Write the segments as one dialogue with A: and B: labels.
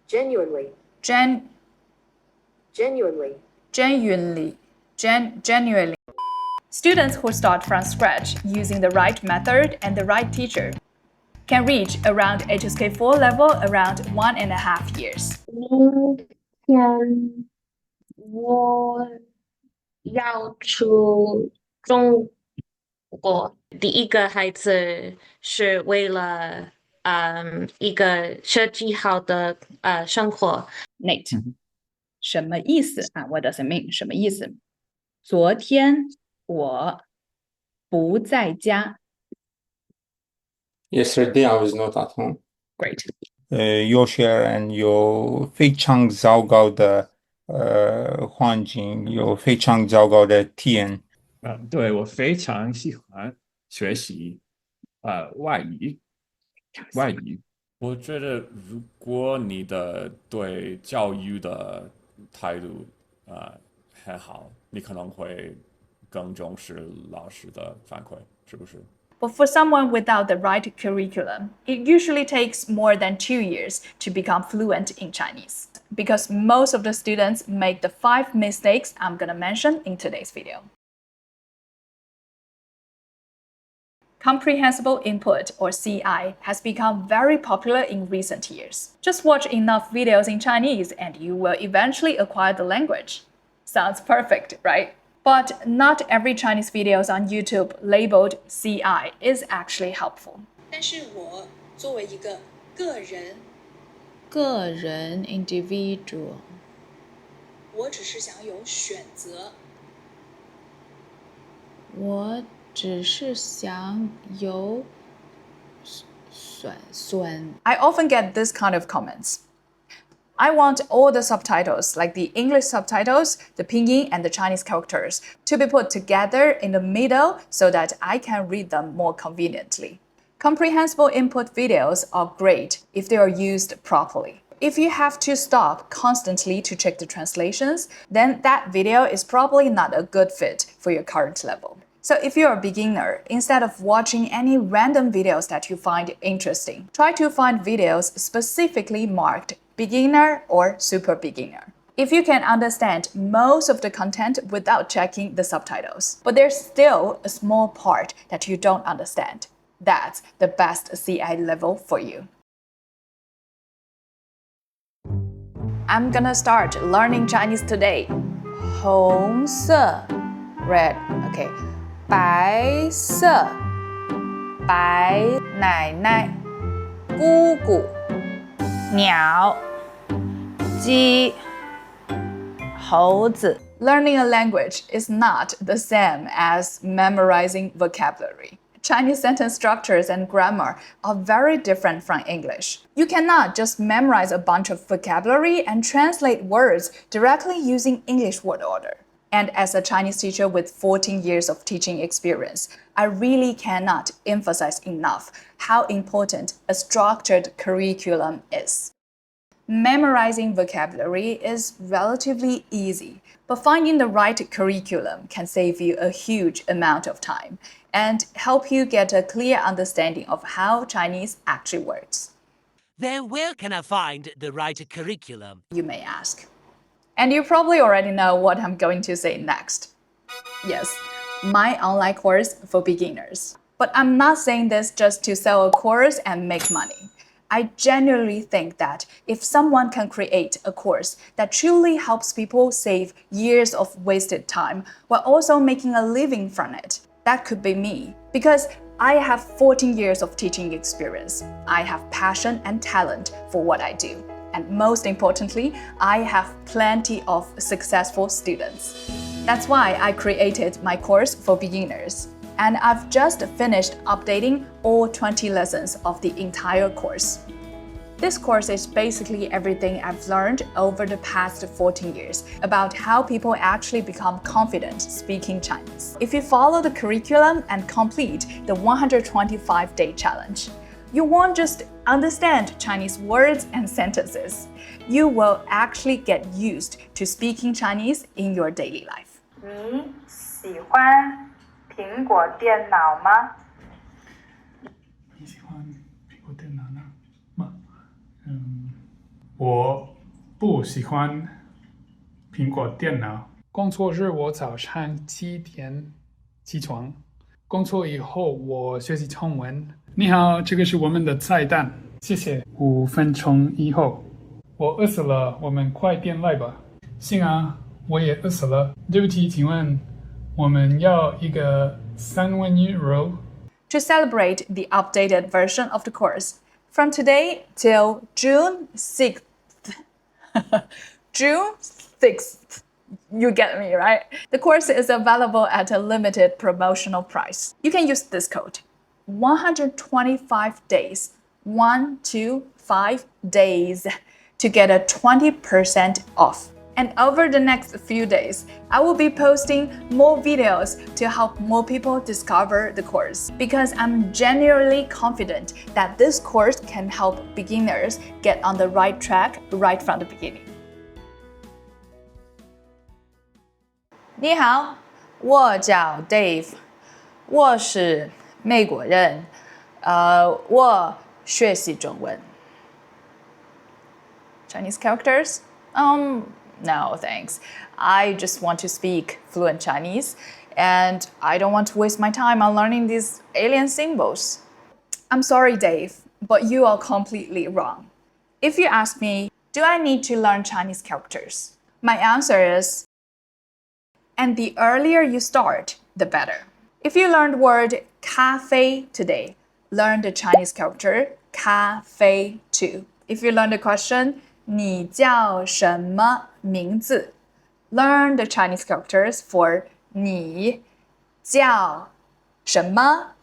A: genuinely,
B: Gen
A: genuinely,
B: genuinely. Students who start from scratch using the right method and the right teacher can reach around HSK4 level around 1.5 years.
C: 明天我要去中国。第一个孩子是为了一个设计好的生活。
B: Nate，什么意思啊？What does it mean？什么意思？昨天我不在家。
D: Yesterday I was not at home.
B: Great.
E: 有些人有非常糟糕的环境，有非常糟糕的体验。
F: 对，我非常喜欢学习外语。
G: 我觉得，如果你的对教育的态度很好，你可能会更重视老师的反馈，是不是？
B: But for someone without the right curriculum, it usually takes more than 2 years to become fluent in Chinese, because most of the students make the 5 mistakes I'm gonna mention in today's video. Comprehensible input, or CI, has become very popular in recent years. Just watch enough videos in Chinese and you will eventually acquire the language. Sounds perfect, right? But not every Chinese videos on YouTube labeled CI is actually helpful.
H: 但是我作为一个个人
B: individual，
H: 我只是想有选择。
B: 我只是想有选。I often get this kind of comments. I want all the subtitles, like the English subtitles, the Pinyin, and the Chinese characters, to be put together in the middle so that I can read them more conveniently. Comprehensible input videos are great if they are used properly. If you have to stop constantly to check the translations, then that video is probably not a good fit for your current level. So if you're a beginner, instead of watching any random videos that you find interesting, try to find videos specifically marked beginner or super beginner. If you can understand most of the content without checking the subtitles, but there's still a small part that you don't understand, that's the best CI level for you. I'm gonna start learning Chinese today. 红色 red, okay. 白色白奶奶姑姑鸟鸡猴子 Learning a language is not the same as memorizing vocabulary. Chinese sentence structures and grammar are very different from English. You cannot just memorize a bunch of vocabulary and translate words directly using English word order. And as a Chinese teacher with 14 years of teaching experience, I really cannot emphasize enough how important a structured curriculum is. Memorizing vocabulary is relatively easy, but finding the right curriculum can save you a huge amount of time and help you get a clear understanding of how Chinese actually works.
I: Then where can I find the right curriculum?
B: You may ask. And you probably already know what I'm going to say next. Yes, my online course for beginners. But I'm not saying this just to sell a course and make money. I genuinely think that if someone can create a course that truly helps people save years of wasted time while also making a living from it, that could be me. Because I have 14 years of teaching experience. I have passion and talent for what I do. And most importantly, I have plenty of successful students. That's why I created my course for beginners. And I've just finished updating all 20 lessons of the entire course. This course is basically everything I've learned over the past 14 years about how people actually become confident speaking Chinese. If you follow the curriculum and complete the 125-day challenge, you won't just understand Chinese words and sentences. You will actually get used to speaking Chinese in your daily life.
J: 你喜欢苹果电脑吗？
K: 你喜欢苹果电脑吗？
D: 我不喜欢苹果电脑。工作日我早上7点起床，工作以后我学习中文。你好，这个是我们的菜单，谢谢。5分钟以后，我饿死了，我们快点来吧。行啊，我也饿死了。对不起，请问我们要一个3文鱼肉。
B: To celebrate the updated version of the course, from today till June 6th. June 6th. You get me, right? The course is available at a limited promotional price. You can use this code. 125 days. 125 days to get a 20% off. And over the next few days, I will be posting more videos to help more people discover the course because I'm genuinely confident that this course can help beginners get on the right track right from the beginning. 你好，我叫 Dave， 我是美国人，我学习中文。Chinese characters? No, thanks. I just want to speak fluent Chinese, and I don't want to waste my time on learning these alien symbols. I'm sorry, Dave, but you are completely wrong. If you ask me, do I need to learn Chinese characters? My answer is, and the earlier you start, the better. If you learned word 咖啡 today, learn the Chinese character 咖啡 too. If you learn the question, 你叫什么名字? Learn the Chinese characters for 你叫什么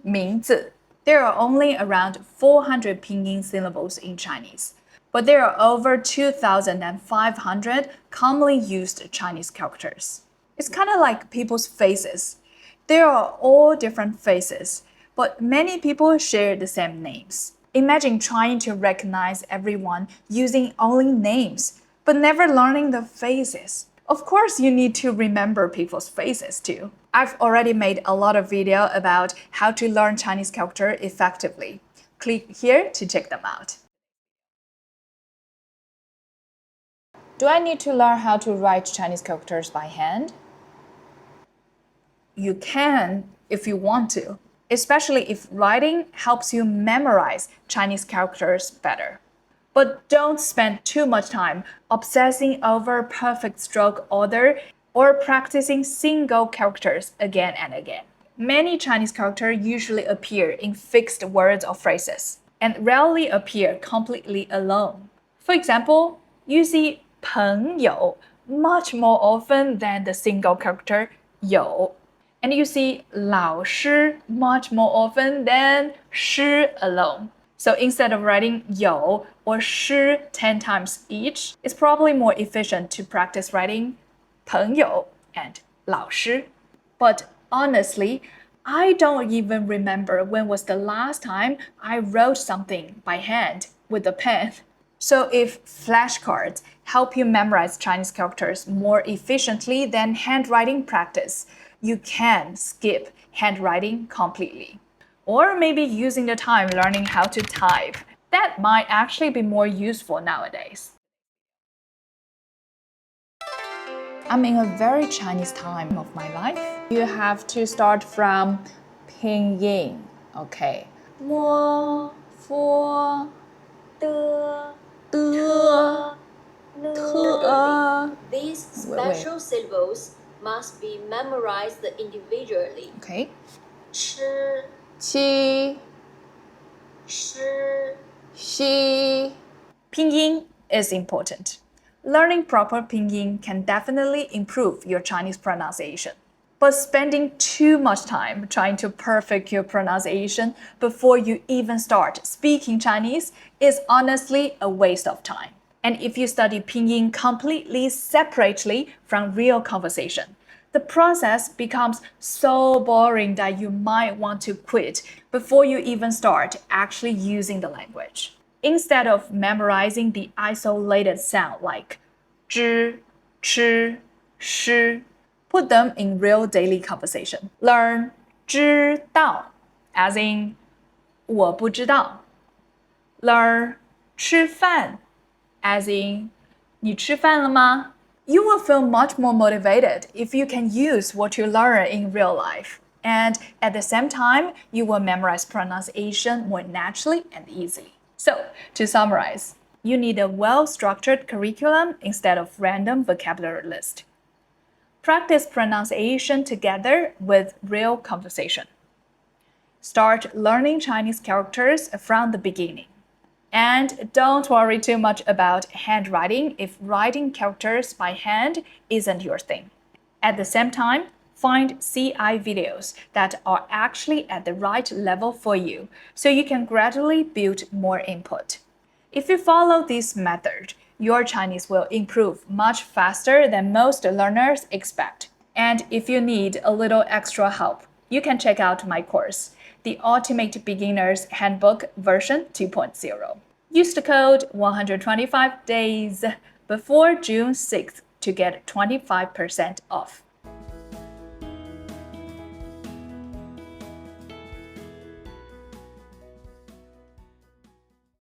B: 名字? There are only around 400 pinyin syllables in Chinese, but there are over 2,500 commonly used Chinese characters. It's kind of like people's faces. There are all different faces, but many people share the same names. Imagine trying to recognize everyone using only names, but never learning the faces. Of course, you need to remember people's faces too. I've already made a lot of video about how to learn Chinese character effectively. Click here to check them out. Do I need to learn how to write Chinese characters by hand? You can if you want to, especially if writing helps you memorize Chinese characters better. But don't spend too much time obsessing over perfect stroke order or practicing single characters again and again. Many Chinese characters usually appear in fixed words or phrases and rarely appear completely alone. For example, you see 朋友 much more often than the single character 有. And you see 老师 much more often than 师 alone. So instead of writing 有 or 师 10 times each, it's probably more efficient to practice writing 朋友 and 老师. But honestly, I don't even remember when was the last time I wrote something by hand with a pen. So if flashcards help you memorize Chinese characters more efficiently than handwriting practice, you can skip handwriting completely. Or maybe using the time learning how to type. That might actually be more useful nowadays. I'm in a very Chinese time of my life. You have to start from Pinyin. Okay. 摸佛的
A: These special syllables must be memorized individually.
B: Okay.
A: 吃
B: Qi,
A: 吃
B: Xi. Pinyin is important. Learning proper Pinyin can definitely improve your Chinese pronunciation. But spending too much time trying to perfect your pronunciation before you even start speaking Chinese is honestly a waste of time. And if you study Pinyin completely separately from real conversation, the process becomes so boring that you might want to quit before you even start actually using the language. Instead of memorizing the isolated sound like 知, 吃, 诗, put them in real daily conversation. Learn 知道 as in 我不知道. Learn 吃饭 as in 你吃饭了吗? You will feel much more motivated if you can use what you learn in real life. And at the same time, you will memorize pronunciation more naturally and easily. So, to summarize, you need a well-structured curriculum instead of random vocabulary list. Practice pronunciation together with real conversation. Start learning Chinese characters from the beginning. And don't worry too much about handwriting if writing characters by hand isn't your thing. At the same time, find CI videos that are actually at the right level for you, so you can gradually build more input. If you follow this method, your Chinese will improve much faster than most learners expect. And if you need a little extra help, you can check out my course, The Ultimate Beginner's Handbook version 2.0. Use the code 125days before June 6th to get 25% off.